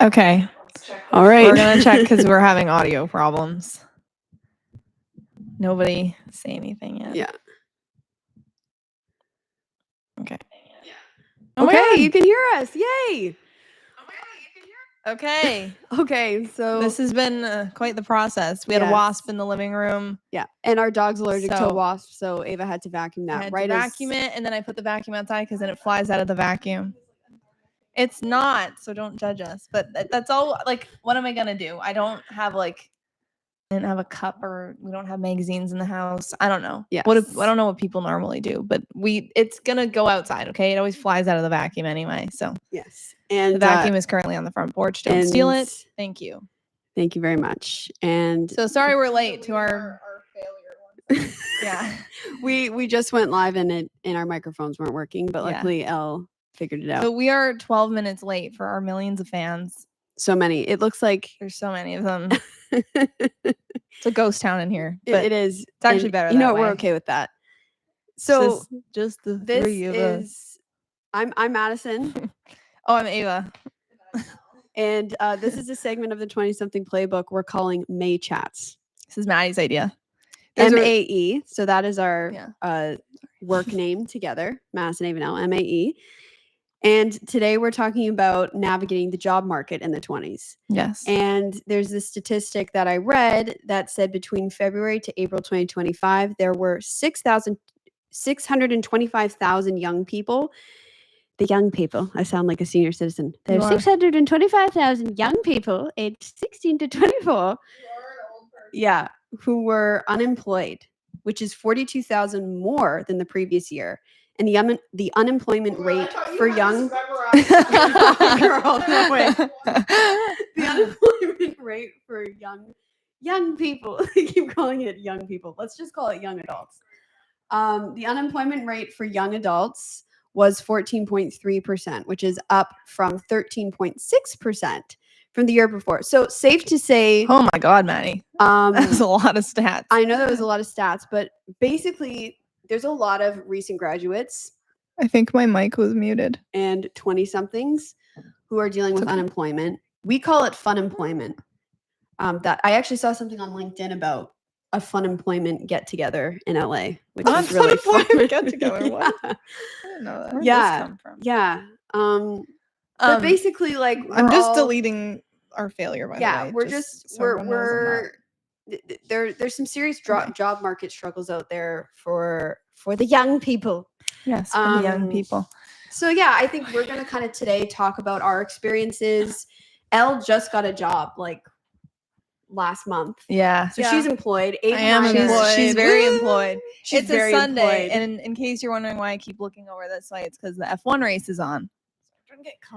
Okay. All right. We're going to check because we're having audio problems. Nobody say anything yet. Yeah. Okay. Okay, you can hear us. Yay. Okay. Okay, so this has been quite the process. We had a wasp in the living room. Yeah, and our dog's allergic to wasps, so Ava had to vacuum that. I had to vacuum it, and then I put the vacuum outside because then it flies out of the vacuum. It's not, so don't judge us. But that's all. Like, what am I gonna do? I don't have a cup, or we don't have magazines in the house. I don't know. Yes. I don't know what people normally do, but it's gonna go outside. Okay, it always flies out of the vacuum anyway. So yes, and the vacuum is currently on the front porch. Don't steal it. Thank you. Thank you very much. And so sorry we're late to our failure. Yeah, we just went live and our microphones weren't working, but luckily Elle figured it out. So we are 12 minutes late for our millions of fans. So many. It looks like there's so many of them. It's a ghost town in here. But it is. It's actually better. You know what? We're okay with that. So just the three of us. I'm Madison. Oh, I'm Ava. And this is a segment of the 20-something playbook we're calling M.A.E. Chats. This is Maddie's idea. M.A.E. So that is our work name together. Madison, Ava, and Elle, M.A.E. And today we're talking about navigating the job market in the 20s. Yes. And there's this statistic that I read that said between February to April 2025, there were 625,000 young people. The young people. I sound like a senior citizen. There's 625,000 young people aged 16 to 24. You are an old person. Yeah, who were unemployed, which is 42,000 more than the previous year. And the unemployment rate for young girl, no way. The unemployment rate for young people. I keep calling it young people. Let's just call it young adults. The unemployment rate for young adults was 14.3%, which is up from 13.6% from the year before. So safe to say. Oh my God, Maddie. That's a lot of stats. I know that was a lot of stats, but basically there's a lot of recent graduates. I think my mic was muted. And 20-somethings who are dealing with unemployment. We call it funemployment. That I actually saw something on LinkedIn about a funemployment get-together in LA, which is really fun. Get-together. What? I didn't know that. Where did this come from? Yeah. But basically, like, I'm just deleting our failure. By the way. Yeah, there's some serious job market struggles out there for the young people. Yes, for the young people. So yeah, I think we're gonna kind of today talk about our experiences. Elle just got a job like last month. Yeah. So she's employed. I am employed. She's very employed. It's a Sunday. And in case you're wondering why I keep looking over this way, it's because the F1 race is on.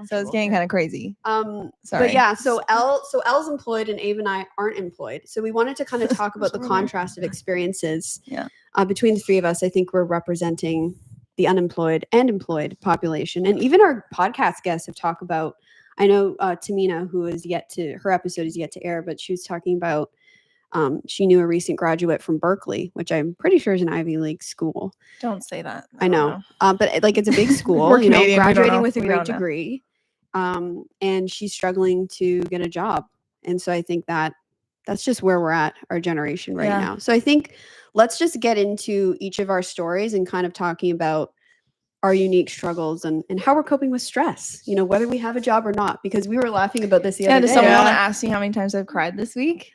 So it's getting kind of crazy. Sorry. But yeah, so Elle's employed and Ava and I aren't employed. So we wanted to kind of talk about the contrast of experiences. Yeah. Between the three of us, I think we're representing the unemployed and employed population. And even our podcast guests have talked about, I know Tamina, who is her episode is yet to air, but she was talking about she knew a recent graduate from Berkeley, which I'm pretty sure is an Ivy League school. Don't say that. I know. But like, it's a big school, We're Canadian, graduating with a great degree. And she's struggling to get a job. And so I think that's just where we're at, our generation right now. So I think let's just get into each of our stories and kind of talking about our unique struggles and how we're coping with stress, whether we have a job or not, because we were laughing about this the other day. Does someone want to ask me how many times I've cried this week?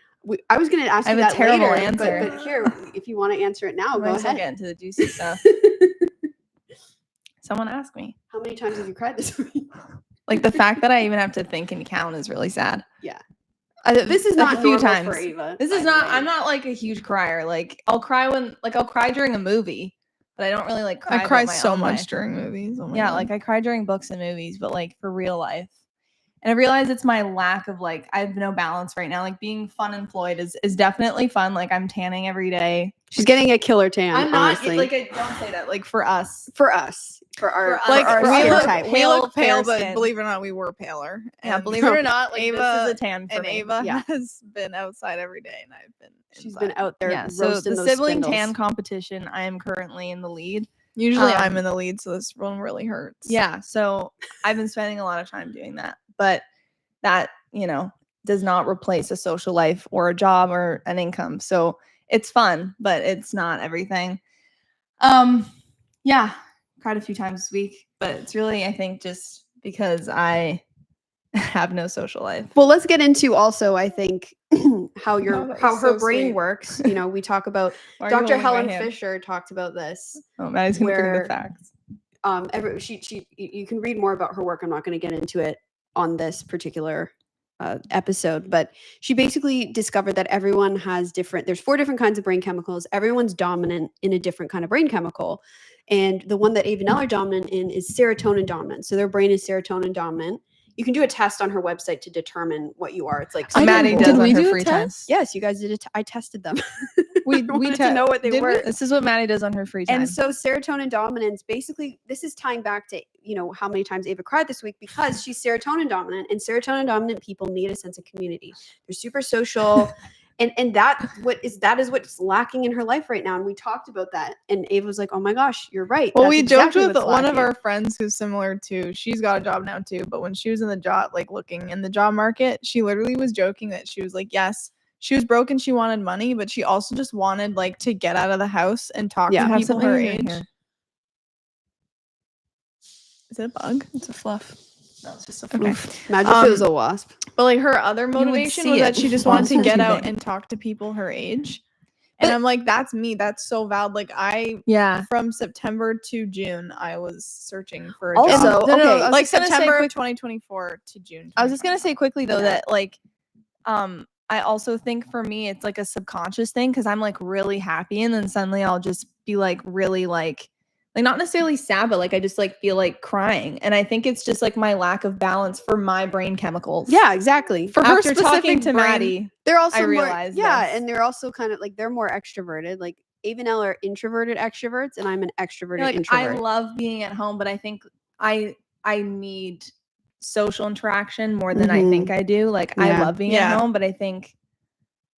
I was going to ask you that later. I have a terrible answer. But here, if you want to answer it now, go ahead. Get into the juicy stuff. Someone ask me. How many times have you cried this week? Like, the fact that I even have to think and count is really sad. Yeah. This is not a few times for Ava. This is not. I'm not like a huge crier. Like, I'll cry I'll cry during a movie, but I don't really like cry. I cry so much during movies. Oh yeah, God. Like I cry during books and movies, but like for real life. And I realize it's my lack of I have no balance right now. Like being funemployed is definitely fun. Like I'm tanning every day. She's getting a killer tan. I'm not honestly. Don't say that. Like for us. For our we look pale, but believe it or not, we were paler. Yeah, believe it or not, Ava, this is a tan for me. Ava has been outside every day, and I've been. She's been out there. Yeah. So the sibling tan competition, I am currently in the lead. Usually I'm in the lead, so this one really hurts. Yeah, so I've been spending a lot of time doing that, but that, does not replace a social life or a job or an income. So it's fun, but it's not everything. Yeah, cried a few times this week, but it's really, I think, just because I have no social life. Well, let's get into also, I think, how her so brain sweet. works. We talk about Why are you Dr. holding my Helen hand? Fisher talked about this. Oh, Maddie's gonna bring where, the facts. You can read more about her work. I'm not going to get into it on this particular episode, but she basically discovered that everyone has there's 4 different kinds of brain chemicals. Everyone's dominant in a different kind of brain chemical. And the one that Ava and Elle are dominant in is serotonin dominant. So their brain is serotonin dominant. You can do a test on her website to determine what you are. It's like Maddie does on her free time. Yes, you guys did it. I tested them. We wanted to know what they were. This is what Maddie does on her free time. And so serotonin dominance, basically, this is tying back to, how many times Ava cried this week, because she's serotonin dominant, and serotonin dominant people need a sense of community. They're super social. And that is what's lacking in her life right now. And we talked about that. And Ava was like, oh my gosh, you're right. Well, That's we exactly joked with what's one of lacking." our friends who's similar to, she's got a job now too, but when she was in the job, like looking in the job market, she literally was joking that she was like, yes, she was broke and she wanted money, but she also just wanted like to get out of the house and talk to people her age. Is it a bug? It's a fluff. No, it's just a Okay. fluff. Imagine if it was a wasp. But like her other would motivation see was that it. she just wanted to Wasps are get too out big. and talk to people her age. And I'm like, that's me. That's so valid. Like from September to June, I was searching for a Also, job. No, okay, I was Like just gonna say September quick- of 2024 to June. I was just gonna say quickly though Yeah. that like, I also think for me it's like a subconscious thing because I'm like really happy and then suddenly I'll just be like really like not necessarily sad, but like I just like feel like crying, and I think it's just like my lack of balance for my brain chemicals. Yeah, exactly. For her After talking specific to brain- Maddie, They're also I more, realized this. and they're also kind of like, they're more extroverted. Like Ava and Elle are introverted extroverts, and I'm an extroverted like introvert. I love being at home, but I think I need social interaction more than I think I do. Like I Yeah. love being Yeah. at home, but I think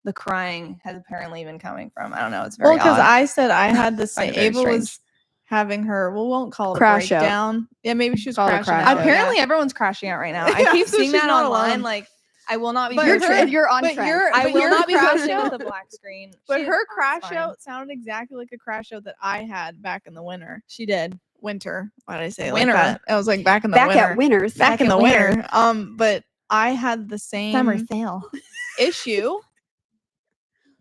the crying has apparently been coming from, I don't know, it's very Well, because odd. I said I had the Find same. it very Ava strange. was having her. Well, won't call it Crash a out. breakdown. Yeah, maybe she was Call it a crashing crash out. out. Apparently yeah. everyone's crashing out right now. I Yeah, keep so seeing she's that not online. alone. Like I will not be But posting. You're on but trend. you're- I but will your not be crash posting out- with a black screen. But her It's crash fine. out sounded exactly like a crash out that I had back in the winter. She did. Winter. Why did I say it Winter. like that? I was like back in the Back winter. at winners. Back in at the winter. winter. But I had the same Summer sale. issue,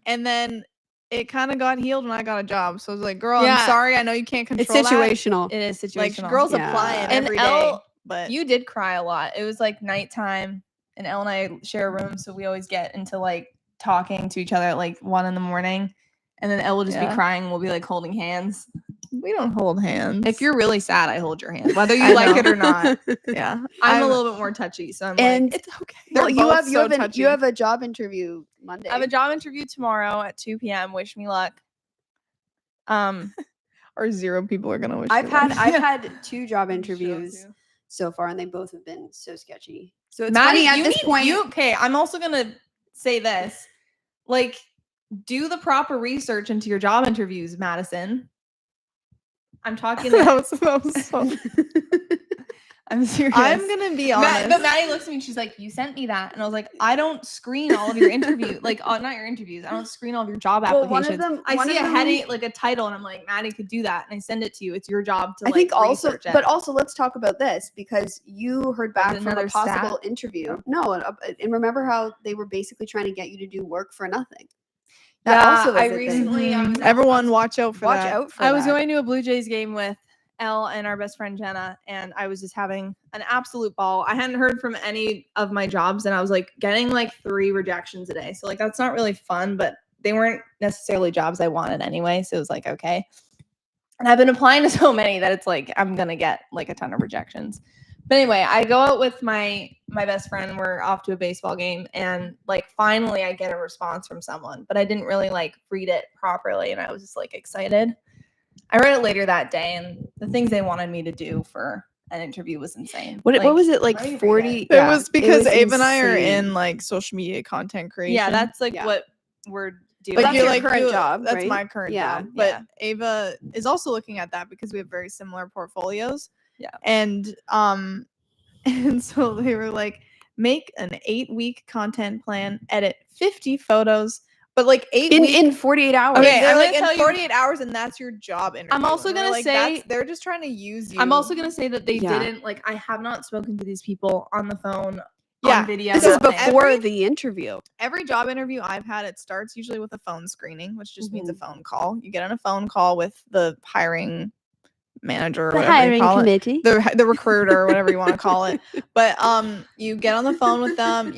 and then it kind of got healed when I got a job. So I was like, "Girl, Yeah. I'm sorry. I know you can't It's control that." situational. It is situational. Like girls Yeah. applying And every day, Elle, but You did cry a lot. It was like nighttime, and Elle and I share a room, so we always get into like talking to each other at like 1 a.m, and then Elle will just be Yeah. crying. And we'll be like holding hands. we don't hold hands. If you're really sad, I hold your hand, whether I you like know. it or not. yeah, I'm a little bit more touchy, so I'm And- like, it's okay. They're Well, you both have so touchy. you have a job interview Monday. I have a job interview tomorrow at 2 p.m. Wish me luck. or 0 people are gonna wish. I've you had luck. I've had 2 job Sure interviews too. so far, and they both have been so sketchy. So it's Maddie, funny at you this need- point. okay, I'm also gonna say this. Like, do the proper research into your job interviews, Madison. I'm talking. that was so. I'm serious. I'm gonna be honest. But Maddie looks at me and she's like, "You sent me that," and I was like, "I don't screen all of your interview, like not your interviews. I don't screen all of your job Well, applications. one of them- I one see of a them- heading, like a title, and I'm like, Maddie could do that, and I send it to you. It's your job to I like think also, research it. but also let's talk about this because you heard back from a another possible stat? interview. No, and remember how they were basically trying to get you to do work for nothing. Yeah, is I a thing. recently I was at- Everyone, watch out for Watch that. out for I was that. going to a Blue Jays game with Elle and our best friend Jenna, and I was just having an absolute ball. I hadn't heard from any of my jobs, and I was like getting like 3 rejections a day. So like that's not really fun, but they weren't necessarily jobs I wanted anyway. So it was like, okay. And I've been applying to so many that it's like I'm gonna get like a ton of rejections. But anyway, I go out with my best friend. We're off to a baseball game, and like finally I get a response from someone, but I didn't really like read it properly, and I was just like excited. I read it later that day, and the things they wanted me to do for an interview was insane. What was it let like me read 40? It yeah, was because was Abe and I are insane. in like social media content creation. Yeah, that's like Yeah. what we're do. But that's you're your current you- job, That's right? my current Yeah. job. But Yeah. Ava is also looking at that because we have very similar portfolios. Yeah. And and so they were like, make an 8-week content plan, edit 50 photos, but like 8 weeks in 48 hours. Okay, They're I'm like, like tell in you- 48 hours, and that's your job interview. also And we're gonna like, say- they're just trying to use you. I'm also gonna say that they Yeah. didn't like. I have not spoken to these people on the phone, Yeah, on video. This is nothing. before the interview. every job interview I've had, it starts usually with a phone screening, which just means a Mm-hmm. phone call. You get on a phone call with the hiring manager or The whatever you hiring call it. committee. The recruiter or whatever you want to call it. But you get on the phone with them.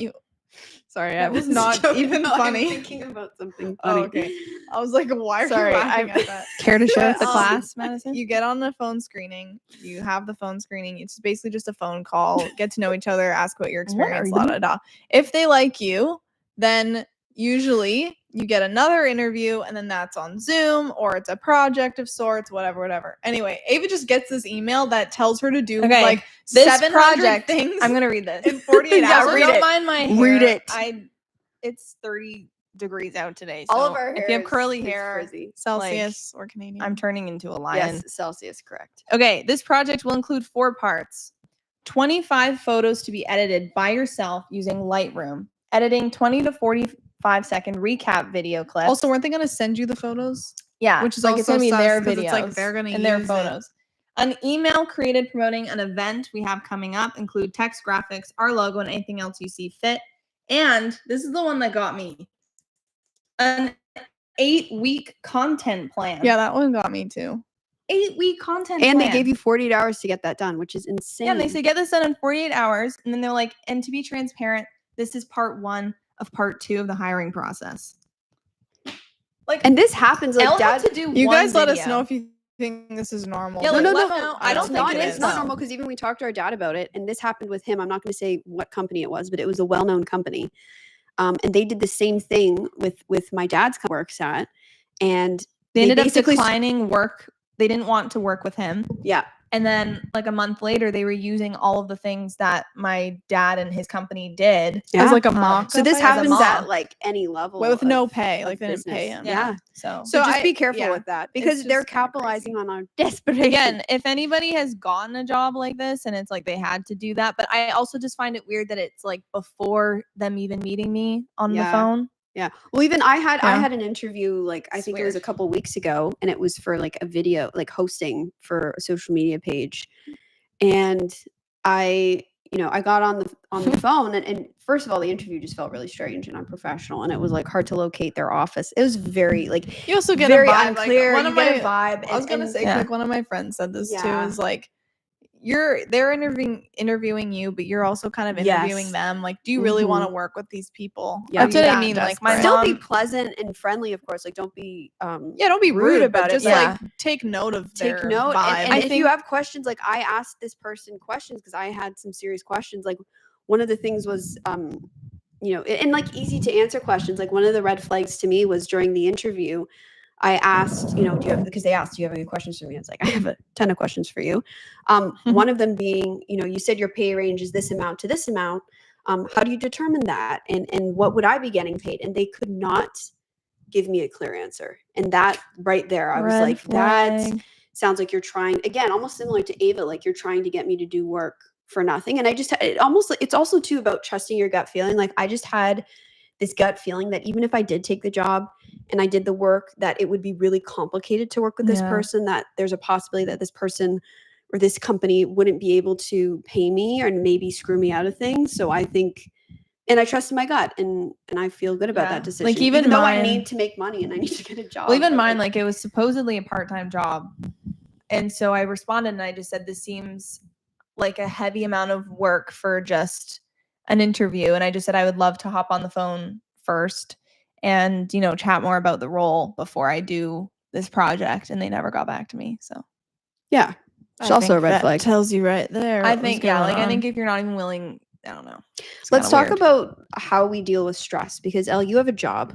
Sorry, that was not even funny. I'm thinking about something Oh, funny. okay. I was like, why are Sorry, you laughing I'm- at that? Care to share But, with the class, Madison? You get on the phone screening. You have the phone screening. It's basically just a phone call. Get to know each other. Ask about your experience. What are La you- da da. If they like you, then usually you get another interview, and then that's on Zoom or it's a project of sorts. Whatever. Anyway, Ava just gets this email that tells her to do Okay, like this 700 project- things. I'm gonna read this. in 48 Yeah, hours. So read don't it. mind my hair. Read it. It's 30 degrees out today. All so of our hair if you have is- curly is hair, frizzy. Celsius or Canadian. I'm turning into a lion. Yes, Celsius, correct. Okay, this project will include 4 parts. 25 photos to be edited by yourself using Lightroom. Editing 20 to 45-second recap video clips. Also, weren't they gonna send you the photos? yeah, which is like it's also gonna be sus their 'cause videos. it's like they're gonna and their use it. photos. An email created promoting an event we have coming up. Include text, graphics, our logo, and anything else you see fit. And this is the one that got me. An 8-week content plan. Yeah, that one got me too. 8-week content And plan. they gave you 48 hours to get that done, which is insane. Yeah, and they say get this done in 48 hours. And then they're like, and to be transparent, this is part 1 of part 2 of the hiring process. Like, And this happens like Elle had dad. to do You one guys let us video. know if you think this is normal. Yeah, No, like, no, let no, me know. I don't it's think not, it it's is, not though. normal because even we talked to our dad about it, and this happened with him. I'm not going to say what company it was, but it was a well-known company, and they did the same thing with my dad's works at, and They ended up basically declining work. They didn't want to work with him. yeah. And then like a month later, they were using all of the things that my dad and his company did. Yeah. As like a mock. So this as a happens at mock. like any level with no of- pay. of Like they didn't pay business. him. Yeah. So, So just I- be careful yeah, with that because they're just kinda capitalizing crazy. on our desperation. again, if anybody has gotten a job like this and it's like they had to do that, but I also just find it weird that it's like before them even meeting me on the Yeah. phone. Yeah. Well, even I had Yeah. an interview like I think it was a Weird. couple weeks ago, and it was for like a video, like hosting for a social media page. And I got on the phone, and first of all, the interview just felt really strange and unprofessional, and it was like hard to locate their office. It was very like You also get very a vibe. unclear. Like, one You of get my, a vibe. I was gonna say, Yeah. like one of my friends said this too. Yeah. Is like they're interviewing you, but you're also kind of interviewing Yes. them. Like, do you really want to work with these people? Yeah. Are That's you what I that mean. Like my desperate? Still be mom. pleasant and friendly, of course. Like don't be yeah, don't be rude rude about but it, just but- like take note of take their note. vibe. And I if you think- have questions, like I asked this person questions because I had some serious questions. Like one of the things was and like easy to answer questions. Like one of the red flags to me was during the interview, I asked, because they asked, do you have any questions for me? I was like, I have a ton of questions for you. One of them being, you said your pay range is this amount to this amount. How do you determine that? And what would I be getting paid? And they could not give me a clear answer. And that right there, I was Red like, that flag. sounds like you're trying, again, almost similar to Ava, like you're trying to get me to do work for nothing. And it's also too about trusting your gut feeling. Like I just had this gut feeling that even if I did take the job and I did the work, that it would be really complicated to work with this Yeah. person, that there's a possibility that this person or this company wouldn't be able to pay me or maybe screw me out of things. So I think, and I trusted my gut, and I feel good about Yeah. that decision. Like, even though I mine- need to make money and I need to get a job. Well, even but, mine, like it was supposedly a part-time job. And so I responded and I just said, this seems like a heavy amount of work for just an interview. And I just said, I would love to hop on the phone first and, chat more about the role before I do this project. And they never got back to me. So yeah, it's I also a think red that flag. tells you right there. I what was think, yeah, going like I on. think if you're not even willing, I don't know. It's Let's kinda talk weird. about how we deal with stress, because Elle, you have a job,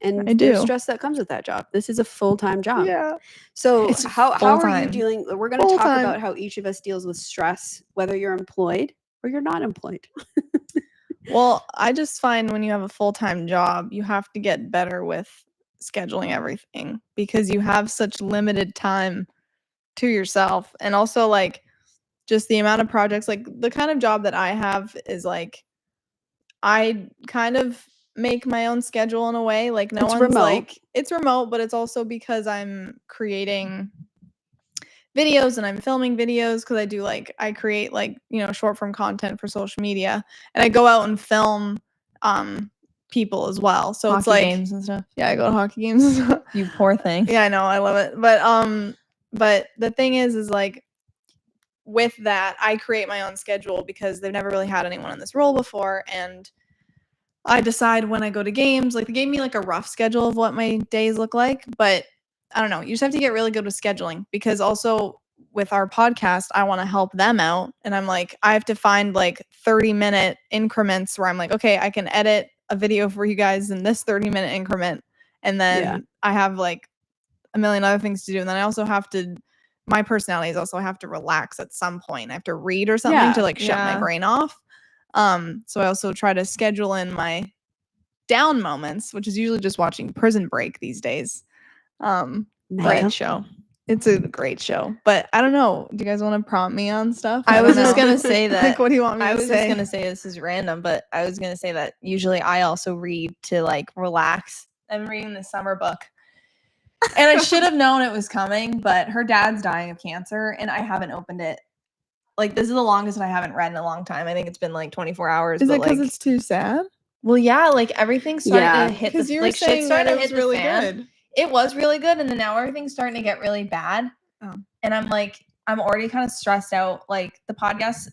and I there's do. stress that comes with that job. This is a full-time job. Yeah. So It's how are you full-time. dealing? We're going to talk Full-time. about how each of us deals with stress, whether you're employed or you're not employed. Well, I just find when you have a full-time job, you have to get better with scheduling everything because you have such limited time to yourself. And also like just the amount of projects, like the kind of job that I have is like I kind of make my own schedule in a way. Like no It's one's remote. like it's remote, but it's also because I'm creating videos and I'm filming videos because I create like, short form content for social media and I go out and film people as well. So it's Hockey like games and stuff. yeah, I go to hockey games and stuff. You poor thing. Yeah, I know, I love it. But the thing is like with that, I create my own schedule because they've never really had anyone in this role before and I decide when I go to games. Like they gave me like a rough schedule of what my days look like, but I don't know. You just have to get really good with scheduling because also with our podcast, I want to help them out. And I'm like, I have to find like 30-minute increments where I'm like, okay, I can edit a video for you guys in this 30-minute increment. And then I have like a million other things to do. And then I also have to, my personality is also I have to relax at some point. I have to read or something to like shut my brain off. So I also try to schedule in my down moments, which is usually just watching Prison Break these days. Great show. It's a great show, but I don't know. Do you guys want to prompt me on stuff? I don't was just know. gonna say that. Like, what do you want me I to was say? just gonna say this is random, but I was gonna say that usually I also read to like relax. I'm reading the summer book. And I should have known it was coming, but her dad's dying of cancer and I haven't opened it. Like this is the longest I haven't read in a long time. I think it's been like 24 hours. Is it because it's too sad? Well, yeah, like everything's starting to hit the Because you were like shit's saying that starting it to hit was the really fan. good. It was really good, and then now everything's starting to get really bad. Oh. And I'm like, I'm already kind of stressed out. Like the podcast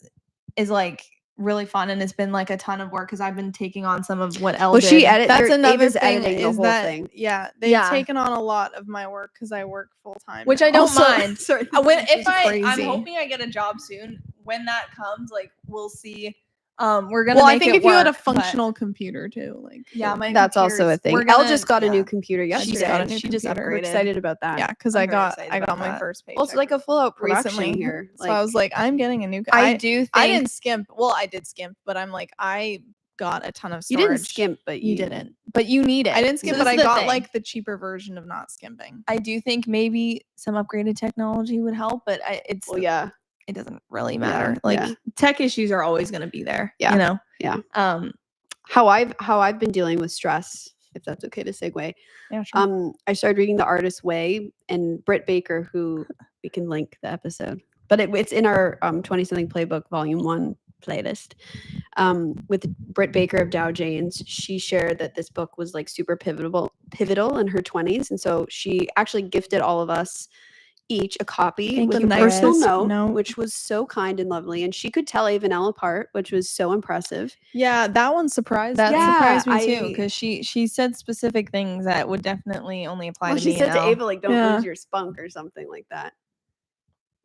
is like really fun, and it's been like a ton of work because I've been taking on some of what Elle Well, did. she edits. That's another Ava's thing editing the is whole that thing. yeah, they've taken on a lot of my work because I work full time, Which I don't mind. Sorry. If I'm crazy. hoping I get a job soon. When that comes, like we'll see. We're gonna. Well, make I think it if you had a work, but- functional computer too, like yeah, my That's also a computer's- thing. we're Elle gonna- just got a yeah. new computer yesterday. just got a new She just computer. upgraded. We're excited about that. yeah, because I'm I very got excited I got about my that. first paycheck. Also, like a full out production recently here. So I was like, I'm getting a new. I do think I didn't skimp. Well, I did skimp, but I'm like, I got a ton of you storage. didn't skimp, but You didn't, but you need it. I didn't skimp, So but this I is the got thing. like the cheaper version of not skimping. I do think maybe some upgraded technology would help, but Well, yeah. it doesn't really matter. Yeah, Like yeah. tech issues are always going to be there. Yeah, you know. yeah. How I've been dealing with stress, if that's okay to segue. Yeah, sure. I started reading The Artist's Way, and Britt Baker, who we can link the episode, but it's in our 20 something playbook volume 1 playlist. With Britt Baker of Dow Janes, she shared that this book was like super pivotal in her 20s, and so she actually gifted all of us each a copy Thank with you, a personal nicest note, which was so kind and lovely, and she could tell Ava and Elle apart, which was so impressive. Yeah, that one surprised That me. surprised me too I- because she said specific things that would definitely only apply Well, to she me. said and to Elle. Ava, like, don't Yeah. lose your spunk or something like that.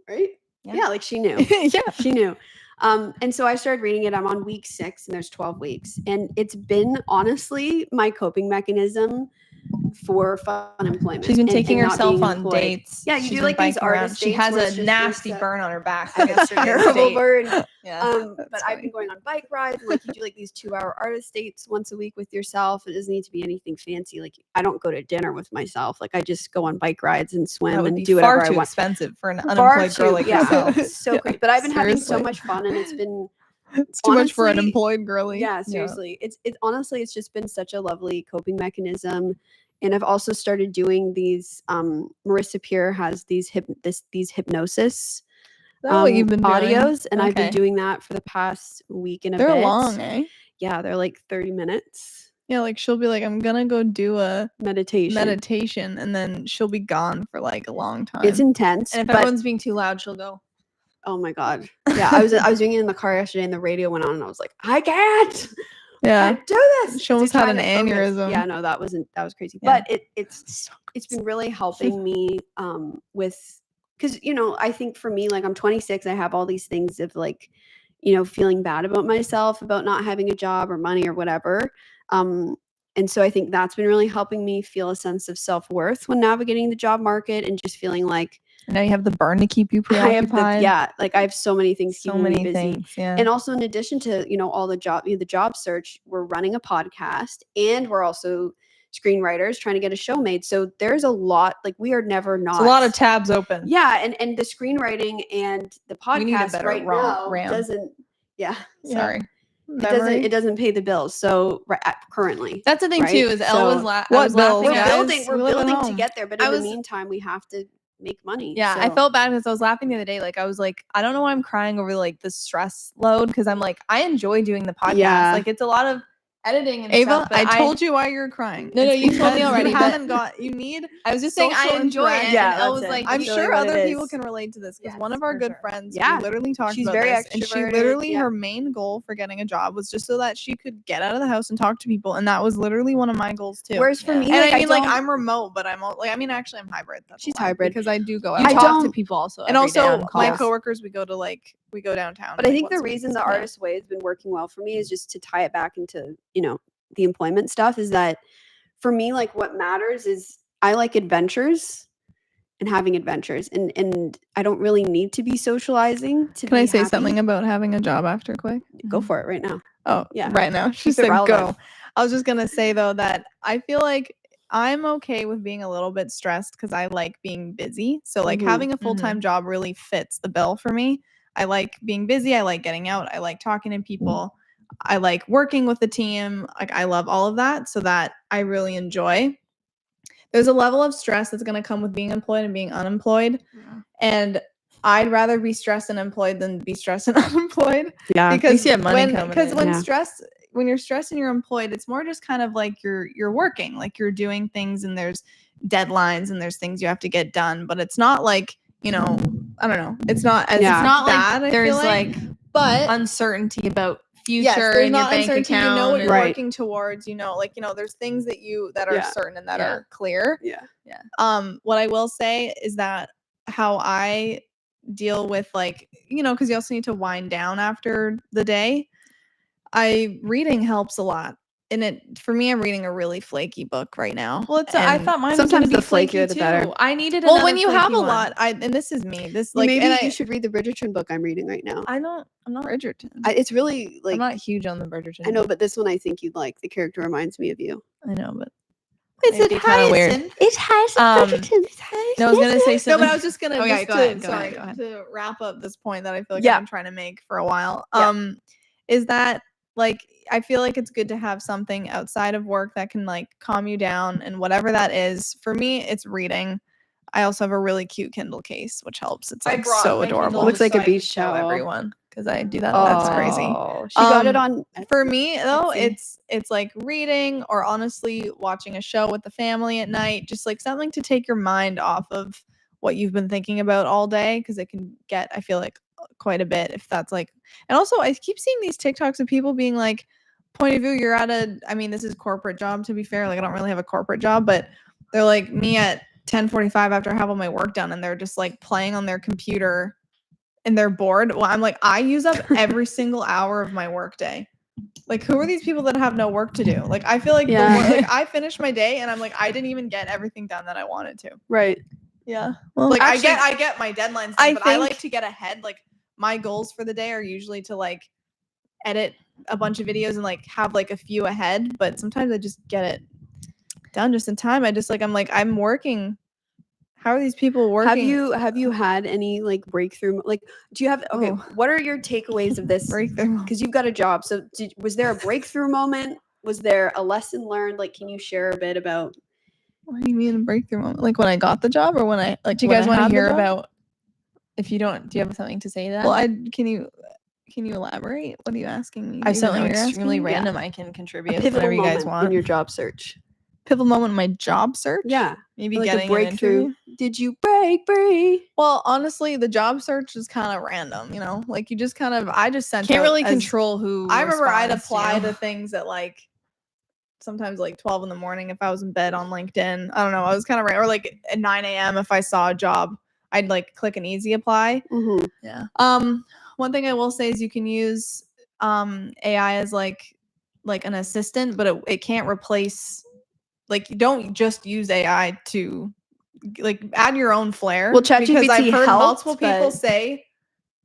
Right? Yeah. Yeah, like she knew. Yeah. She knew. And so I started reading it. I'm on week 6 and there's 12 weeks. And it's been honestly my coping mechanism for fun employment. She's been and taking not herself being on employed. dates. Yeah, you She's do been like these biking around. artist She dates has where a it's just nasty this, burn on her back. like a terrible burn. Yeah. But I've been going on bike rides. Like you do like these 2-hour artist dates once a week with yourself. It doesn't need to be anything fancy. Like I don't go to dinner with myself. Like I just go on bike rides and swim That would and be do whatever far I too want. expensive for an Far unemployed too, girl like yeah. yourself. So Yeah, great. But I've been having so seriously. much fun, and it's been It's too much for an honestly, employed girly. yeah, seriously. It's honestly it's just been such a lovely coping mechanism. And I've also started doing these Marissa Peer has these hypnosis Is that what you've been doing? audios, and I've been Okay. doing that for the past week and a They're bit. long, eh? Yeah, they're like 30 minutes Yeah, like she'll be like, I'm gonna go do a meditation. and then she'll be gone for like a long time. It's intense, And if but everyone's being too loud, she'll go. oh my god. Yeah, I was doing it in the car yesterday and the radio went on and I was like, I can't. yeah. I do this. She almost You're had an trying to focus. aneurysm. Yeah, no, that was crazy. Yeah. But it's been really helping me with because I think for me, like I'm 26, I have all these things of like, feeling bad about myself, about not having a job or money or whatever. And so I think that's been really helping me feel a sense of self-worth when navigating the job market and just feeling like Now you have the burn to keep you I have preoccupied. like I have so many things So keeping me many busy. things. Yeah. And also in addition to, all the job search, we're running a podcast and we're also screenwriters trying to get a show made. So there's a lot, like we are never not. It's a lot of tabs open. Yeah, and the screenwriting and the We need a podcast better right now RAM. doesn't. Yeah, Sorry. it doesn't pay the bills. So currently, That's the thing right? too. Is Elle was So I what was bills? laughing we're at. Guys, building we live at to home. get there, but I in the was- meantime, we have to make money. Yeah, I so- felt bad because I was laughing the other day. Like I was like, I don't know why I'm crying over like the stress load because I'm like, I enjoy doing the podcast. Yeah. Like it's a lot of editing and Ava, stuff. But I told you why you're crying. No, It's you told me because already, You but- haven't got. You need. I was just saying I social enjoy it. interaction. Yeah, and Elle that's was it. like, I'm That's sure really what other it people is. can relate to this because Yes, one of our for good sure. friends, Yeah. we literally talked She's about very this, and she extroverted, literally yeah. her main goal for getting a job was just so that she could get out of the house and talk to people, and that was literally one of my goals too. Whereas for Yeah. me, and like, I mean, like don't- I'm remote, but I'm like, I mean, actually, I'm hybrid. That's a She's lie, hybrid. because I do go out. You I talk to don't- people also, and every day also on my calls. coworkers, we go downtown. But I like, think the once a week. reason the Yeah. artist way has been working well for me is just to tie it back into, the employment stuff is that for me, like what matters is I like adventures and having adventures and I don't really need to be socializing to Can I be say happy. something about having a job after quick? Go for it right now. Oh, Yeah. right now. She Keep it said relevant. go. I was just going to say, though, that I feel like I'm okay with being a little bit stressed because I like being busy. So, like, Mhm. having a full-time job really fits the bill for me. I like being busy. I like getting out. I like talking to people. I like working with the team. Like, I love all of that. So that I really enjoy. There's a level of stress that's going to come with being employed and being unemployed. Yeah. And I'd rather be stressed and employed than be stressed and unemployed. Yeah. Because you have money coming because in. when Yeah. when you're stressed and you're employed, it's more just kind of like you're working, like you're doing things and there's deadlines and there's things you have to get done. But it's not like, I don't know. It's not as Yeah. It's not bad, I like feel there's like, like but uncertainty about future yes, there's in your not bank uncertainty. account. You know what you're Right. working towards. There's things that are Yeah. certain and that Yeah. are clear. Yeah. What I will say is that how I deal with because you also need to wind down after the day. Reading helps a lot. And for me, I'm reading a really flaky book right now. Well, I And thought mine was sometimes going to the be flaky flakier the too. better. I needed well, another when you have flaky a one. lot, and this is me. This Maybe and you should read the Bridgerton book I'm reading right now. I'm not Bridgerton. It's really I'm like not huge on the Bridgerton. I know, but this one I think you'd like. The character reminds me of you. I know, but It'd be kind of weird. It's Hyacinth Bridgerton. No, I was gonna say No, something. but I was just gonna. Oh, yeah, just go to, ahead, go sorry, ahead. to wrap up this point that I feel like Yeah. I've been trying to make for a while. Yeah. Is that I feel like it's good to have something outside of work that can calm you down, and whatever that is. For me, it's reading. I also have a really cute Kindle case, which helps. It's so adorable. Looks like a so I could beach show towel. Everyone, because I do that. That's crazy. Oh, she got it on. For me though, Etsy. it's like reading or honestly watching a show with the family at night, just like something to take your mind off of what you've been thinking about all day, because it can get, I feel like, quite a bit if that's and also I keep seeing these TikToks of people being like, point of view, you're at this is corporate job, to be fair, I don't really have a corporate job, but they're like me at 10:45 after I have all my work done, and they're just playing on their computer and they're bored. Well, I'm like, I use up every single hour of my work day. Who are these people that have no work to do? I feel like I finish my day and I'm like, I didn't even get everything done that I wanted to. Right. Yeah. Well, actually, I get my deadlines, but I like to get ahead. My goals for the day are usually to edit a bunch of videos and have a few ahead, but sometimes I just get it done just in time. I'm working. How are these people working? Have you had any breakthrough? Do you have what are your takeaways of this? breakthrough? Because you've got a job. So was there a breakthrough moment? Was there a lesson learned? Can you share a bit about? What do you mean a breakthrough moment? When I got the job, or when I do you guys want to hear about? If you don't, do you have something to say to that? Well, can you elaborate? What are you asking me? I have Do you even know something what you're extremely asking me? random I can contribute. A pivotal whatever you guys moment want. in your job search. Pivotal moment in my job search? Yeah. Maybe Like getting a breakthrough. an interview? Did you break free? Well, honestly, the job search is kind of random, you just I just sent Can't out really as- control who. I remember I'd responds apply to to things at sometimes 12 in the morning if I was in bed on LinkedIn. I don't know. I was kind of or at 9 a.m. if I saw a job, I'd click an easy apply. Mm-hmm. Yeah. One thing I will say is you can use AI as an assistant, but it can't replace. You don't just use AI to like add your own flair. Well, because ChatGPT I've heard helped, multiple people but- say,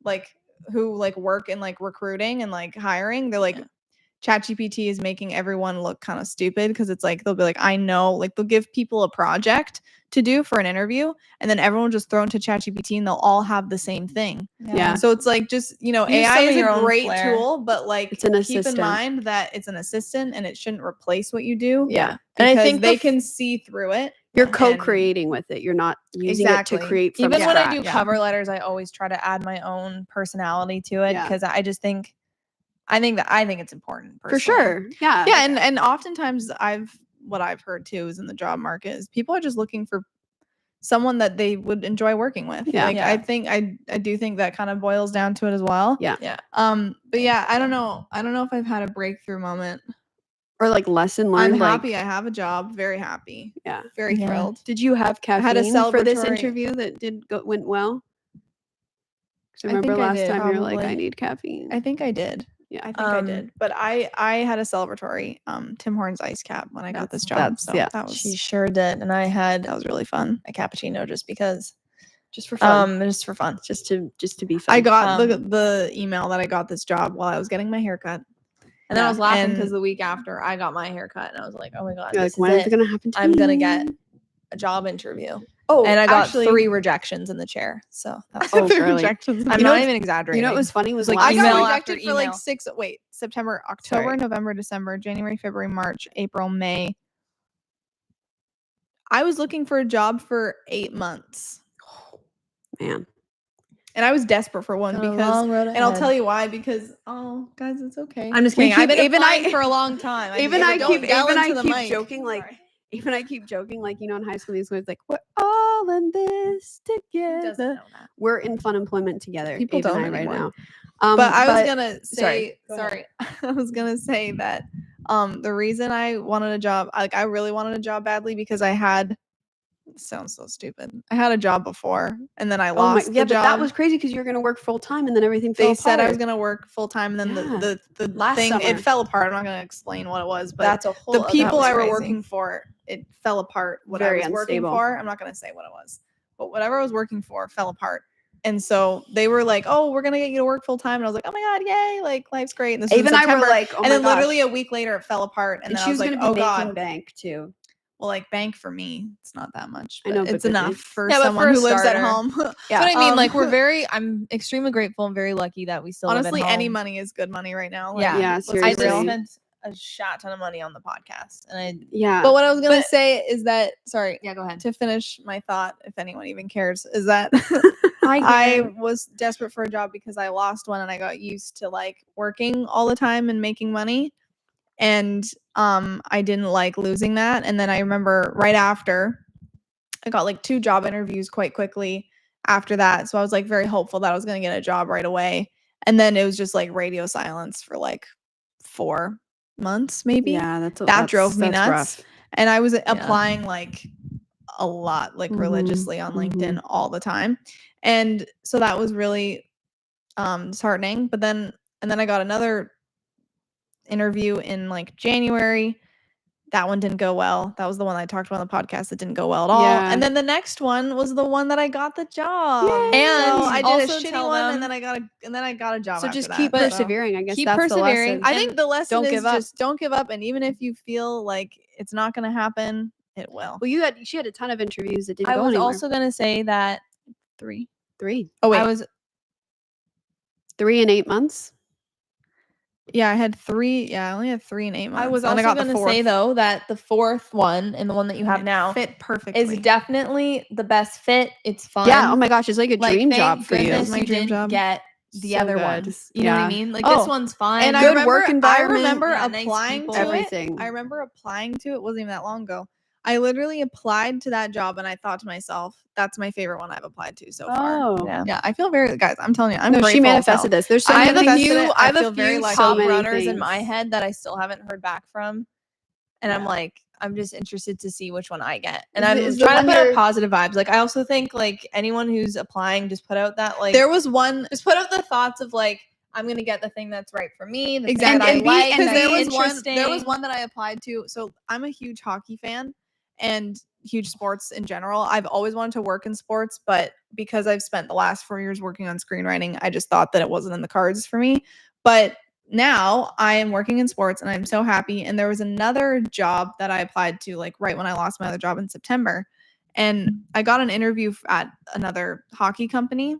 like, who like work in like recruiting and like hiring, they're like, ChatGPT is making everyone look kind of stupid because it's like they'll be like, I know, like they'll give people a project to do for an interview, and then everyone will just throw into ChatGPT and they'll all have the same thing. Yeah. So it's like just Use AI some of is your a own great flair. tool, but like It's an keep assistant. in mind that it's an assistant and it shouldn't replace what you do. Yeah. And I Because think they can see through it. You're and- co-creating with it. You're not using it to create from Even when I do scratch. cover letters, I always try to add my own personality to it Yeah. because I just think, I think it's important For personally. sure. Yeah. Yeah, and oftentimes what I've heard too is in the job market is people are just looking for someone that they would enjoy working with. Yeah. Like I think I do think that kind of boils down to it as well. Yeah. Yeah. But yeah, I don't know if I've had a breakthrough moment. Or like lesson learned. I'm like, happy I have a job, very happy, Yeah. very Yeah. thrilled. Did you have caffeine had a for this celebratory- interview that went well? 'Cause I I remember think I last did, time you were like, I probably. need caffeine. I think I did. Yeah. I think I did. But I had a celebratory Tim Hortons ice cap when I got this job. So yeah. that was She sure did, and I had that was really fun. a cappuccino just because, Just for fun. just for fun. just to be fun. I got Um, the email that I got this job while I was getting my haircut. And then I Yeah. was laughing And- because the week after I got my haircut, and I was like, oh my god, You're this like, when is is it. it gonna happen to I'm gonna me? get a job interview. Oh, And I got actually, 3 rejections in the chair. So that was Oh, the girly. rejections. I'm You know not what's- even exaggerating. You know what was funny was like last I got email week- after rejected for like email. September, October, Sorry. November, December, January, February, March, April, May. I was looking for a job for 8 months. Man. And I was desperate for one Got a because, long road and I'll ahead. tell you why, because, oh, guys, it's okay. I'm just We kidding. I've keep- been even applying I- for a long time. Even I don't keep yell even I into the keep mic. joking like Sorry. even I keep joking like, you know, in high school these guys like, we're all in this Who together. doesn't know that? We're in fun employment together. People Abe and don't I right anymore. now. But I was gonna say, sorry, go ahead. I was gonna say that the reason I wanted a job, like I really wanted a job badly because I had, it sounds so stupid. I had a job before and then I Oh my, lost yeah, the but job. that was crazy because you're gonna work full time and then everything fell They said I was apart. gonna work full time and then Yeah. the Last thing summer. it fell apart. I'm not gonna explain what it was, but That's a whole. the other people I were crazy. working for, it fell apart. What Very I was unstable. working for, I'm not gonna say what it was, but whatever I was working for fell apart. And so they were like, "Oh, we're gonna get you to work full time," and I was like, "Oh my god, yay! Like life's great." And this was Abe in and I were September. like, oh and my then literally gosh. a week later, it fell apart. And And then she I was was gonna like, be "Oh making god." bank too. Well, like bank for me, it's not that much. I But know, but it's the- enough for Yeah, but someone for a who lives at starter. home. Yeah. That's what I mean. Like Um, I'm extremely grateful and very lucky that we still Honestly, live at any home. money is good money right now. Yeah. Yeah, let's be I seriously. just real. spent a shot ton of money on the podcast, and I Yeah. But what I was gonna But- say is that, sorry, yeah, go ahead. to finish my thought, if anyone even cares, is that I I was desperate for a job because I lost one and I got used to like working all the time and making money. And I didn't like losing that. And then I remember right after I got like 2 job interviews quite quickly after that. So I was like very hopeful that I was gonna get a job right away. And then it was just like radio silence for like 4 months, maybe. Yeah, that drove me that's nuts. rough. And I was applying like a lot, like Mhm, religiously on LinkedIn all the time. And so that was really disheartening. But then I got another interview in like January. That one didn't go well. That was the one I talked about on the podcast that didn't go well at all. Yeah. And then the next one was the one that I got the job. Yay. And So I did a also shitty tell one, them- and then I got a job. So after just that. keep So- persevering. I guess keep that's persevering. the lesson. I think the lesson don't is give up. just don't give up, and even if you feel like it's not going to happen, it will. Well, she had a ton of interviews that didn't I go was anywhere. also gonna say that 3. 3 Oh wait, I was 3 and 8 months. yeah, I had 3. Yeah, I only had 3 and 8 months. I was Then also got the gonna say 4th. though that the 4th one and the one that you have It now fit perfectly. is definitely the best fit. It's fun. Yeah. Oh my gosh, it's like a dream thank job for you. goodness My you dream didn't job. get the So other good. ones. You know what I Yeah. mean? Like Oh, this one's fun. and Good work environment. I remember Yeah, nice applying people. to Everything. it. I remember applying to it. Wasn't even that long ago. I literally applied to that job, and I thought to myself, "That's my favorite one I've applied to so far." Oh. Yeah. Yeah, I feel very guys. I'm telling you, I'm No, grateful she as manifested hell. this. There's so I have many a manifested few. it. I have I a feel very few lucky. So top many runners in things. my head that I still haven't heard back from, and I'm Yeah. like, I'm just interested to see which one I get, and Is I'm the- is the trying to one put out you're- positive vibes. Like I also think like anyone who's applying, just put out that like There was one just put out the thoughts of like I'm gonna get the thing that's right for me. The exactly thing that I and be- like, and because that's there was interesting. one that I applied to. So I'm a huge hockey fan, and huge sports in general. I've always wanted to work in sports, but because I've spent the last 4 years working on screenwriting, I just thought that it wasn't in the cards for me. But now I am working in sports and I'm so happy. And there was another job that I applied to like right when I lost my other job in September. And I got an interview at another hockey company.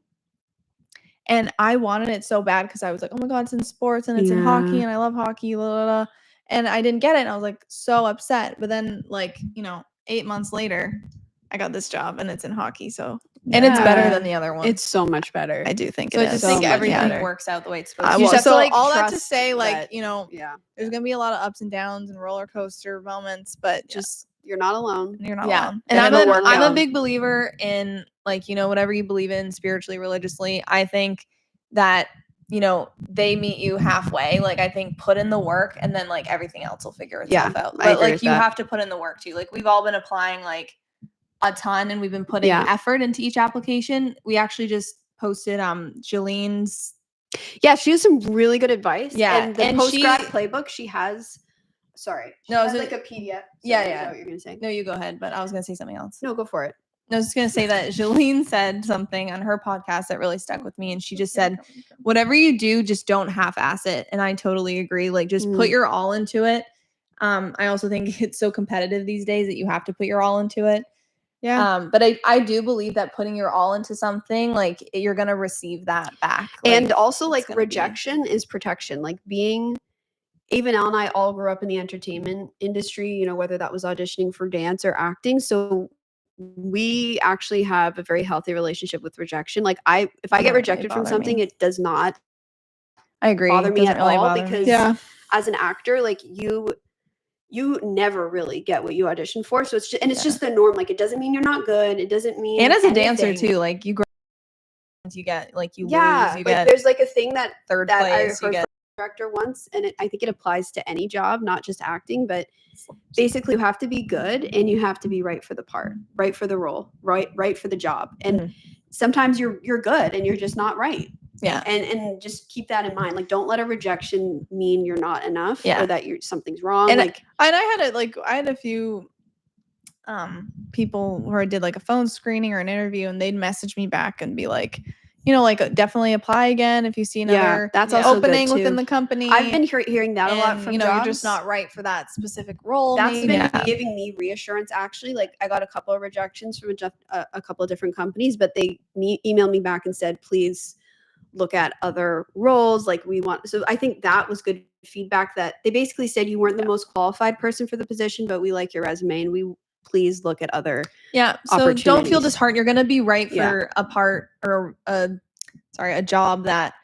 And I wanted it so bad because I was like, oh my God, it's in sports and it's in hockey and I love hockey. Blah, blah, blah. And I didn't get it. And I was like so upset. But then like, 8 months later, I got this job and it's in hockey. So, and it's better than the other one. It's so much better. I do think So it I is. just So think much everything better. works out the way it's supposed to. You just have to, so like, all that to trust say, like, that- there's going to be a lot of ups and downs and roller coaster moments, but just You're not alone. you're not Yeah. alone. And And it'll work I'm a out. big believer in like, whatever you believe in spiritually, religiously. I think that, they meet you halfway. Like I think put in the work and then like everything else will figure itself out. I But agree like with you that. have to put in the work too. Like we've all been applying like a ton and we've been putting Yeah. effort into each application. We actually just posted Jalene's. Yeah, she has some really good advice. Yeah, And the and post-grad she- playbook, she has she No, has is like it- a PDF. Yeah, Is yeah. that what you're gonna say? No, you go ahead, but I was gonna say something else. No, go for it. I was just going to say that Jalene said something on her podcast that really stuck with me. And she just said, whatever you do, just don't half-ass it. And I totally agree. Like, just put your all into it. I also think it's so competitive these days that you have to put your all into it. Yeah. But I do believe that putting your all into something, like, you're going to receive that back. Like, And also, like, gonna be- rejection is protection. Like, Ava and I all grew up in the entertainment industry, whether that was auditioning for dance or acting. So we actually have a very healthy relationship with rejection. Like if I get Doesn't really rejected from bother something, me. it does not I agree. bother me Doesn't at really all bother me. because Yeah. as an actor, like you never really get what you audition for. So it's just, and it's just the norm. Like it doesn't mean you're not good. It doesn't mean And as a dancer anything. too, like you grow, you get like you lose, you like get there's like a thing that third I place, you heard get from a director once, and I think it applies to any job, not just acting, but basically you have to be good and you have to be right for the part, right for the role, right for the job. And sometimes you're good and you're just not right. Yeah. And just keep that in mind. Like don't let a rejection mean you're not enough Yeah. or that something's wrong. And like And I had a few people where I did like a phone screening or an interview and they'd message me back and be like, definitely apply again if you see another that's also good, opening too. within the company. I've been hearing that a lot from you're jobs. just not right for that specific role. That's maybe. been giving me reassurance. Actually, like I got a couple of rejections from a couple of different companies, but they emailed me back and said, please look at other roles. Like we want. So I think that was good feedback. That they basically said you weren't the most qualified person for the position, but we like your resume and we please look at other. Yeah. So don't feel opportunities. disheartened. You're gonna be right for Yeah. a part or a job that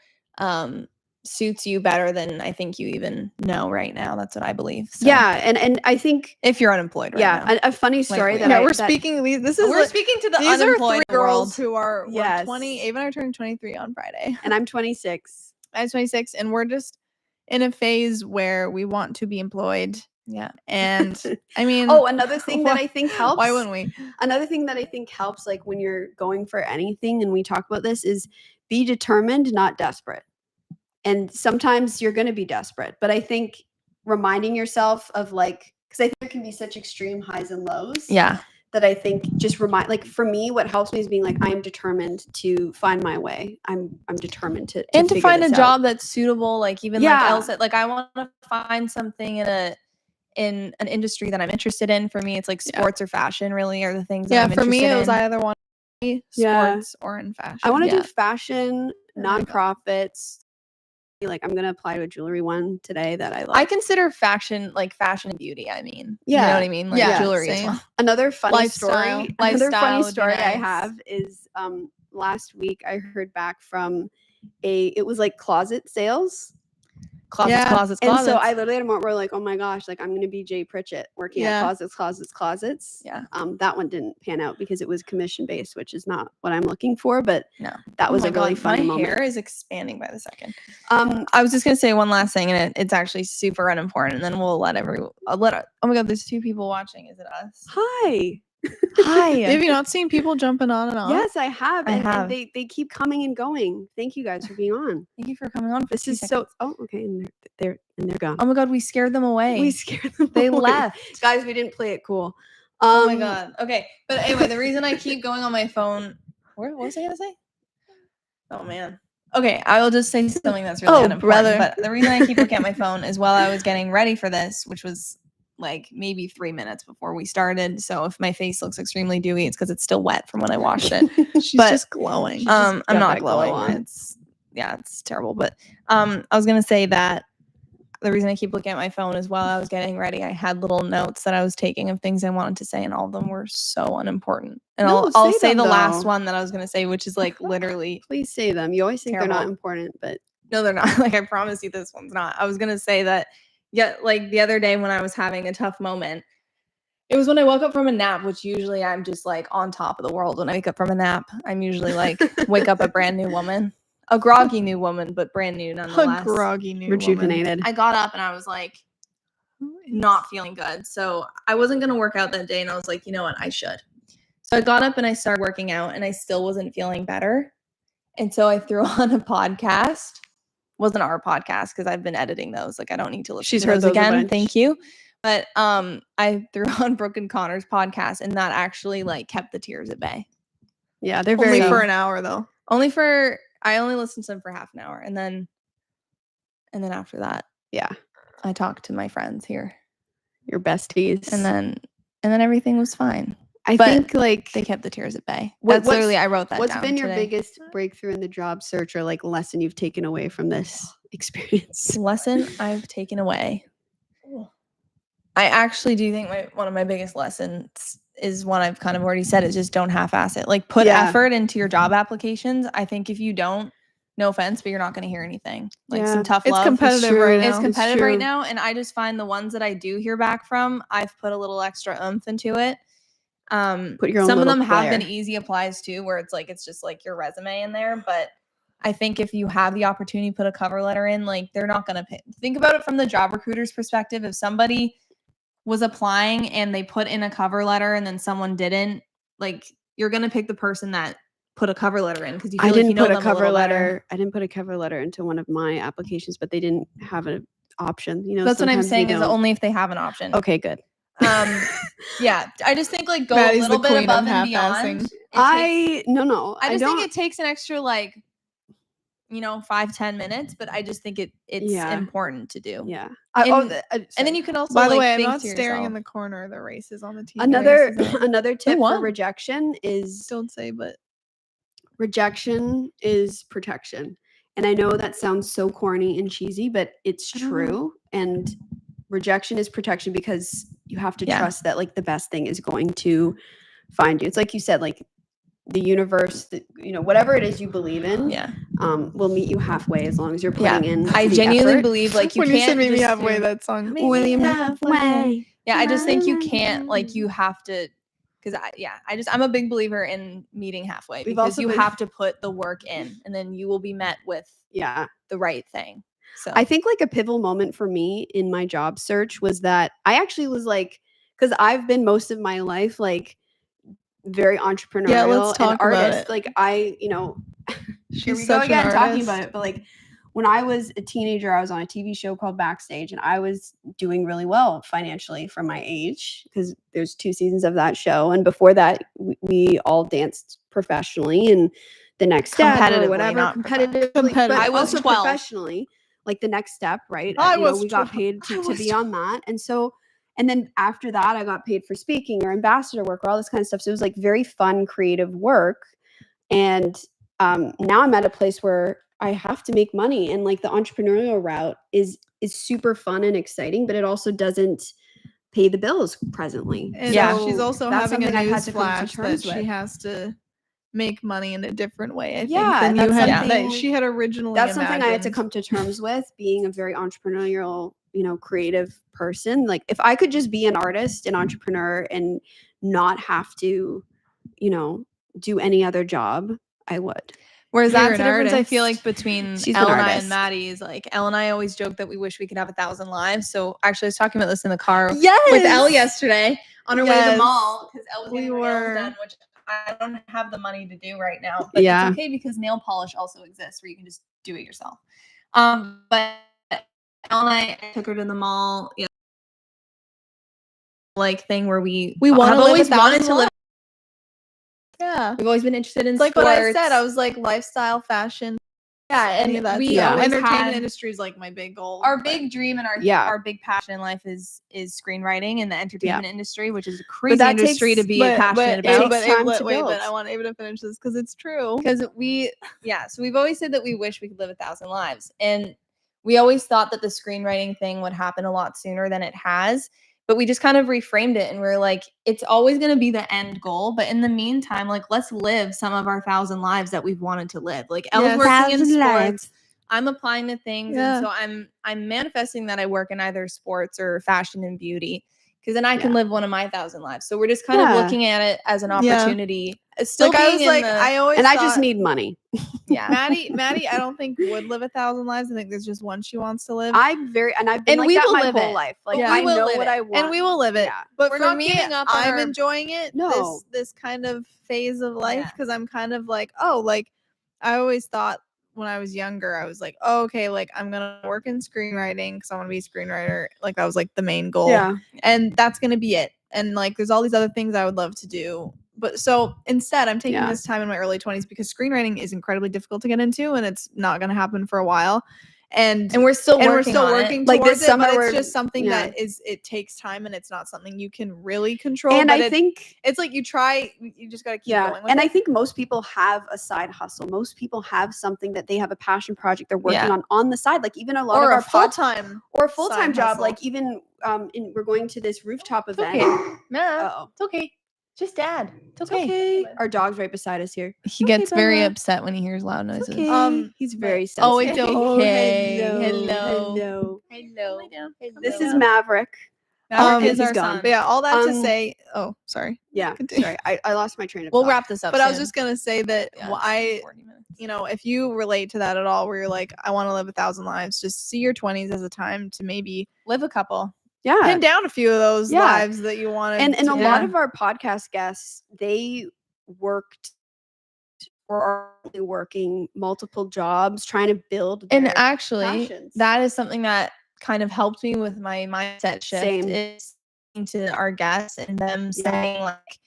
suits you better than I think you even know right now. That's what I believe. So, Yeah, and I think if you're unemployed right now. a funny story we that are. we're speaking. This is We're speaking to the these are unemployed 3 girls world. who are we're Yes. 20. Ava and I are turning 23 on Friday. and I'm 26. I'm 26, and we're just in a phase where we want to be employed. Yeah. And I mean, Another thing that I think helps. why wouldn't we? Another thing that I think helps, like when you're going for anything, and we talk about this, is be determined, not desperate. And sometimes you're going to be desperate, but I think reminding yourself of because I think there can be such extreme highs and lows. Yeah. That I think just for me, what helps me is being like, I'm determined to find my way. I'm determined to And to figure find a this out. job that's suitable, like even Yeah. like Elle said, like I want to find something in an industry that I'm interested in. For me, it's like sports or fashion really are the things that Yeah, I'm for me, interested it was in. either one Yeah. sports or in fashion. I want to Yeah. do fashion, There you go. nonprofits. Like I'm gonna apply to a jewelry one today that I like. I consider fashion and beauty. I mean, you Yeah. know what I mean? Like Yeah, jewelry as same. well. Another funny Lifestyle. story. Another Lifestyle funny would be story I nice. have is last week I heard back from it was like closet sales. Closets. And so I literally had a moment where like, oh my gosh, like I'm gonna be Jay Pritchett working at Yeah. closets. Yeah. That one didn't pan out because it was commission based, which is not what I'm looking for. But No. that was Oh a my really God, funny my moment. hair is expanding by the second. Um, I was just gonna say one last thing, and it's actually super unimportant. And then we'll let oh my God, there's 2 people watching. Is it us? hi. Hi. Have you not seen people jumping on and off? Yes, I have. I And have. they keep coming and going. Thank you guys for being on. Thank you for coming on. For This 2 is seconds. so okay, and they're gone. Oh my God, we scared them away. We scared them They away. left. Guys, we didn't play it cool. Oh my god. Okay, but anyway, the reason I keep going on my phone. What was I gonna say? Oh man. Okay, I will just say something that's really unimportant. brother. But the reason I keep looking at my phone is while I was getting ready for this, which was like maybe 3 minutes before we started. So if my face looks extremely dewy, it's because it's still wet from when I washed it. She's But, just glowing. I'm got not that glow glowing. on. It's terrible. But I was gonna say that the reason I keep looking at my phone is while I was getting ready, I had little notes that I was taking of things I wanted to say, and all of them were so unimportant. And No, I'll say say them, the last though. one that I was gonna say, which is like literally Please say them. You always think they're not Terrible. important, but no, they're not. Like I promise you, this one's not. I was gonna say that. Yeah, like the other day when I was having a tough moment, it was when I woke up from a nap, which usually I'm just like on top of the world when I wake up from a nap. I'm usually like wake up a brand new woman, a groggy new woman, but brand new A nonetheless. groggy new woman. rejuvenated. I got up and I was like not feeling good. So I wasn't going to work out that day. And I was like, you know what? I should. So I got up and I started working out and I still wasn't feeling better. And so I threw on a podcast. Wasn't our podcast because I've been editing those. Like I don't need to listen She's to heard those those a again. bunch. Thank you. But I threw on Brooke and Connor's podcast and that actually like kept the tears at bay. Yeah, they're Only very for an hour though. I only listened to them for half an hour and then after that yeah, I talked to my friends here your besties. and then everything was fine. I but think like They kept the tears at bay. What- That's literally, I wrote that what's down been your today. biggest breakthrough in the job search or like lesson you've taken away from this experience? lesson I've taken away? I actually do think one of my biggest lessons is one I've kind of already said is just don't half-ass it. Like put Yeah. effort into your job applications. I think if you don't, no offense, but you're not going to hear anything. Like Yeah. some tough It's love. competitive true. right It's now. competitive true. right now, and I just find the ones that I do hear back from, I've put a little extra oomph into it. Put your own Some of little them have been flair. easy applies too, where it's just like your resume in there. But I think if you have the opportunity to put a cover letter in, like they're not gonna think about it from the job recruiter's perspective. If somebody was applying and they put in a cover letter and then someone didn't, like you're gonna pick the person that put a cover letter in because you feel I like didn't you know put a them cover little better. letter. I didn't put a cover letter into one of my applications, but they didn't have an option. You know, That's what I'm sometimes they saying is don't. only if they have an option. Okay, good. Yeah, I just think like go Maddie's a little the bit queen of above and half-assing. beyond. No. I just don't. think it takes an extra 5-10 minutes, but I just think it's Yeah. important to do. Yeah. And then you can also By the like, way, I'm think not to staring in yourself. the corner of the races on the TV. another races up. another tip for won? rejection is Don't say, but rejection is protection. And I know that sounds so corny and cheesy, but it's I don't know. true. And rejection is protection because you have to Yeah. trust that like the best thing is going to find you. It's like you said, like the universe, whatever it is you believe in, Yeah. will meet you halfway as long as you're putting in. I the genuinely effort. believe like you when can't you said meet me just halfway, do- that song. Meet me William halfway. Yeah, I just think you Na, can't na, like na. you have to because I'm a big believer in meeting halfway We've because also you been- have to put the work in and then you will be met with Yeah. the right thing. So I think like a pivotal moment for me in my job search was that I actually was like, because I've been most of my life like very entrepreneurial and talk about artist. it. Like here She's we go such an again talking artist. about it. But like when I was a teenager, I was on a TV show called Backstage, and I was doing really well financially for my age because there's 2 seasons of that show. And before that, we all danced professionally, and the next step or Competitively, whatever, not competitively, Competitive. but I was also 12. professionally, like the next step, right? I was We got 12. paid I to was be on that, and then after that, I got paid for speaking or ambassador work or all this kind of stuff. So it was like very fun, creative work. And now I'm at a place where I have to make money, and like the entrepreneurial route is super fun and exciting, but it also doesn't pay the bills presently. And Yeah. she's also that's having a something I've had news to come to flash that terms she with. has to make money in a different way. I Yeah, think than you that's had that something- she had originally. That's something I had to imagined. come to terms with, being a very entrepreneurial, creative person. Like if I could just be an artist, an entrepreneur, and not have to, do any other job, I would. Whereas You're that's an the difference I feel artist. like between She's an Elle and I artist. and Maddie is like Elle and I always joke that we wish we could have 1,000 lives. So actually I was talking about this in the car with Elle yesterday on her way to the Yes. mall because Elle was getting We her nails were- done, which I don't have the money to do right now. But Yeah. it's okay because nail polish also exists where you can just do it yourself. But Elle and I took her to the mall like thing where we wanna have live always 1,000 wanted to live. Yeah. We've always been interested in Like sports. what I said, I was like lifestyle, fashion. Yeah, Any of and that we stuff. always Entertainment had industry is like my big goal. our but- big dream and Yeah. our big passion in life is screenwriting in the entertainment industry, which is a crazy that industry to takes- be passionate it about. takes time to wait, but build. I want Ava to finish this because it's true. Because so we've always said that we wish we could live 1,000 lives, and we always thought that the screenwriting thing would happen a lot sooner than it has, but we just kind of reframed it, and we're like, it's always going to be the end goal, but in the meantime, like, let's live some of our 1,000 lives that we've wanted to live. Like, Elle's Yes. working in 1,000 sports. lives. I'm applying to things, Yeah. and so I'm manifesting that I work in either sports or fashion and beauty, because then I can Yeah. live one of my 1,000 lives. So we're just kind Yeah. of looking at it as an Yeah. opportunity. It's still Like I was being like, in the, I always And I thought just need money. yeah. Maddie, I don't think would live 1,000 lives. I think there's just one she wants to live. I've been And like we that will my live whole it. life. Like Yeah. I We will know live what it. I want. And we will live it. Yeah. But We're for not me, giving up on I'm our- enjoying it. No. This kind of phase of life Yeah. because I'm kind of like, oh, like I always thought when I was younger, I was like, oh, okay, like I'm gonna work in screenwriting because I want to be a screenwriter. Like that was like the main goal. Yeah. And that's gonna be it. And like there's all these other things I would love to do. But so instead, I'm taking Yeah. this time in my early 20s because screenwriting is incredibly difficult to get into and it's not gonna happen for a while. And and we're still and working we're still on working it. Like towards this it, but summer it's we're- just something yeah. that it takes time and it's not something you can really control. And but I think it's like you try, you just gotta keep yeah. going with And it. I think most people have a side hustle. Most people have something that they have a passion project they're working Yeah. on the side. Like even a lot or of a our pod full-time or a full-time side job. hustle. Like even we're going to this rooftop It's event. okay. Nah, Oh, it's okay. Just dad. It's it's okay. okay. Our dog's right beside us here. He Okay, gets very Bella. upset when he hears loud noises. It's okay. but- He's very Oh, sensitive. it's okay. Hello. Hello. Hello. This is Maverick. Maverick is he's our gone. son. But yeah, all that to Um, say, oh, sorry. Yeah. Continue. Sorry, I lost my train of We'll thought. wrap this up. But I was soon. just gonna say that Yeah, well, it's 40 minutes. you know, if you relate to that at all, where you're like, I want to live 1,000 lives, just see your 20s as a time to maybe Live a couple. Yeah. pin down a few of those Yeah. lives that you wanted. And a to- lot Yeah. of our podcast guests, they worked or are currently working multiple jobs trying to build And their actually, passions. that is something that kind of helped me with my mindset shift. Same. Is listening to our guests and them saying like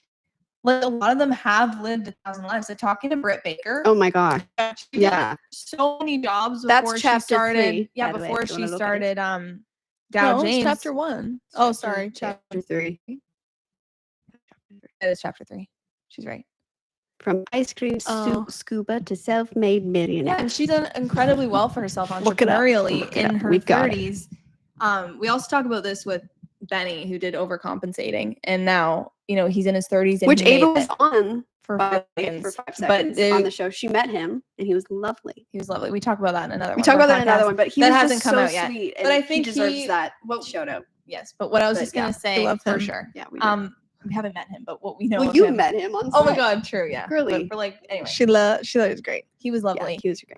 a lot of them have lived 1,000 lives. So talking to Britt Baker, Oh my gosh. she did Yeah. so many jobs That's before she chapter started. 3, Yeah, by the way, before if you she wanna look at it. started Dow No, it's James. chapter 1. It's Oh, chapter- sorry. yeah. Chapter Chapter 3. That is chapter 3. She's right. From ice cream Oh. scuba to self-made millionaire. Yeah, and she's done incredibly well for herself Look it up. entrepreneurially Look it in up. her We've got it. 30s. We also talk about this with Benny, who did overcompensating, and now he's in his 30s, and Which he made Ava was it on for by- 5 seconds. for 5 But seconds it- on the show. She met him and he was lovely. he was lovely. We talk about that in another. We one talk of our about that in another podcasts. one, but he That was hasn't just come so out yet. sweet. But I and think he deserves he- that well, shout out. Yes, but what I was But just gonna yeah, say love for him. sure. Yeah, we do. We haven't met him, but what we know. Well, of you him, met him on Oh my set. god, true, yeah. Girly. But for like anyway, Sheila is great. he was Yeah, lovely. he was great.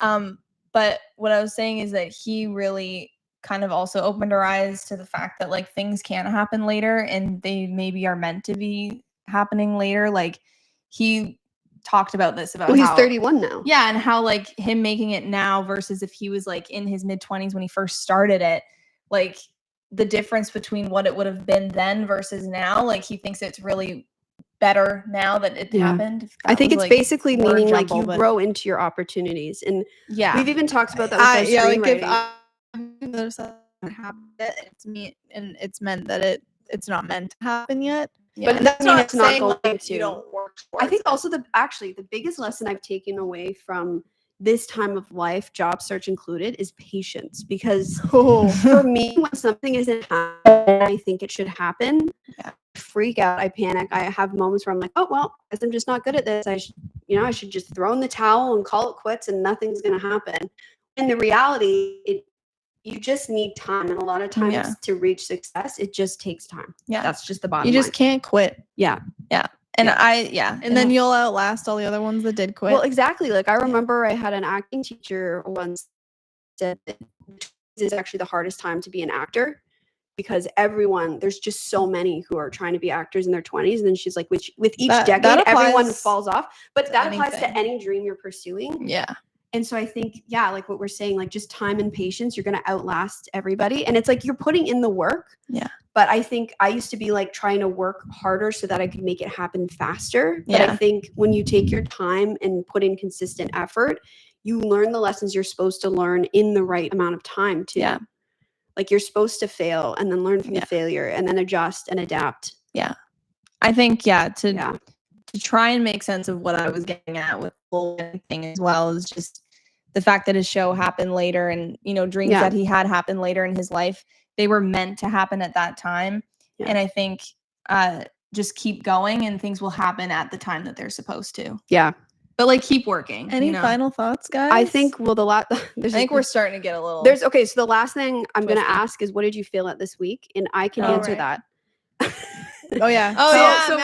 But what I was saying is that he really kind of also opened our eyes to the fact that like things can happen later and they maybe are meant to be happening later. Like he talked about this about Well, he's how, 31 now. yeah, and how like him making it now versus if he was like in his mid-20s when he first started it, like the difference between what it would have been then versus now, like he thinks it's really better now that it Yeah. happened. I think That it's was, like, basically word meaning like jumble, you but- grow into your opportunities. And Yeah. we've even talked about that with our Yeah, like if screenwriting. there's something happened, it's me, and it's meant that it's not meant to happen yet. Yeah. But that's not it's not saying, going like, to. you don't work. I think towards also the biggest lesson I've taken away from this time of life, job search included, is patience. Because it. Oh. for me, when something isn't happening, I think it should happen. Yeah. I freak out. I panic. I have moments where I'm like, oh well, I guess I'm just not good at this. I should just throw in the towel and call it quits, and nothing's gonna happen. In the reality, you just need time, and a lot of times Yeah. to reach success, it just takes time. Yeah. That's just the bottom You just line. can't quit. Yeah. And Yeah. And then you'll outlast all the other ones that did quit. Well, exactly. Like I remember I had an acting teacher once said that is actually the hardest time to be an actor because there's just so many who are trying to be actors in their 20s. And then she's like, with each That decade, everyone applies falls off. But to that applies to anything. any dream you're pursuing. yeah. And so I think, yeah, like what we're saying, like just time and patience, you're going to outlast everybody. And it's like you're putting in the work. Yeah. But I think I used to be like trying to work harder so that I could make it happen faster. But I think when you take your time and put in consistent effort, you learn the lessons you're supposed to learn in the right amount of time too. Yeah. Like you're supposed to fail and then learn from the failure and then adjust and adapt. Yeah. I think, to try and make sense of what I was getting at with the whole thing as well is just the fact that his show happened later and, you know, dreams that he had happen later in his life, they were meant to happen at that time. Yeah. And I think just keep going and things will happen at the time that they're supposed to. Yeah. But like keep working. Any final thoughts, guys? I think I think we're starting to get a little so the last thing I'm gonna ask is what did you feel at this week? And I can answer that. Oh yeah. So